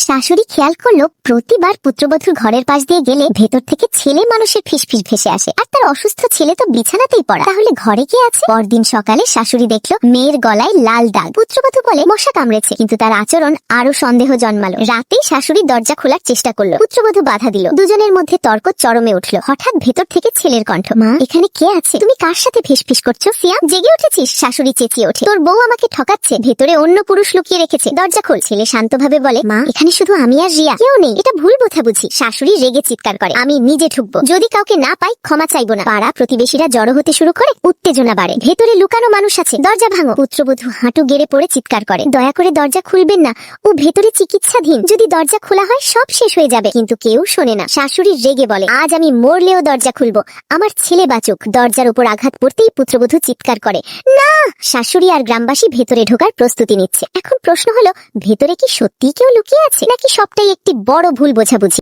শাশুড়ি খেয়াল করলো প্রতিবার পুত্রবধূর ঘরের পাশ দিয়ে গেলে ভেতর থেকে ছেলে মানুষের ফিসফিস ভেসে আসে, আর তার অসুস্থ ছেলে তো বিছানাতেই পড়া। তাহলে ঘরে কে আছে? পরদিন সকালে শাশুড়ি দেখলো মেয়ের গলায় লাল দাগ। পুত্রবধূ বলে মশা কামড়েছে, কিন্তু তার আচরণ আরো সন্দেহ জন্মালো। রাতেই শাশুড়ি দরজা খোলার চেষ্টা করলো, পুত্রবধূ বাধা দিল। দুজনের মধ্যে তর্ক চরমে উঠলো। হঠাৎ ভেতর থেকে ছেলের কণ্ঠ, মা এখানে কে আছে? তুমি কার সাথে ফিসফিস করছো? সিয়াম, জেগে উঠেছিস? শাশুড়ি চেঁচিয়ে ওঠে, তোর বউ আমাকে ঠকাচ্ছে, ভেতরে অন্য পুরুষ লুকিয়ে রেখেছে, দরজা খোল। ছেলে শান্তভাবে বলে, মা এখানে শুধু আমি আর রিয়া, কেউ নেই, এটা ভুল বোঝাবুঝি। শাশুড়ি রেগে চিৎকার করে, আমি নিজে ঢুকবো, যদি কাউকে না পাই ক্ষমা চাইবো না। পাড়া প্রতিবেশীরা জড়ো হতে শুরু করে, উত্তেজনা বাড়ে। ভেতরে লুকানো মানুষ আছে, দরজা ভাঙো। পুত্রবধূ হাঁটু গেড়ে পড়ে চিৎকার করে, দয়া করে দরজা খুলবেন না, ও ভেতরে চিকিৎসাধীন, যদি দরজা খোলা হয় সব শেষ হয়ে যাবে। কিন্তু কেউ শোনে না। শাশুড়ি রেগে বলে, আজ আমি মরলেও দরজা খুলবো, আমার ছেলে বাঁচুক। দরজার উপর আঘাত পড়তেই পুত্রবধূ চিৎকার করে, না। শাশুড়ি আর গ্রামবাসী ভেতরে ঢোকার প্রস্তুতি নিচ্ছে। এখন প্রশ্ন হলো, ভেতরে কি সত্যিই কেউ লুকিয়ে আছে, নাকি সবটাই একটি বড় ভুল বোঝাবুঝি?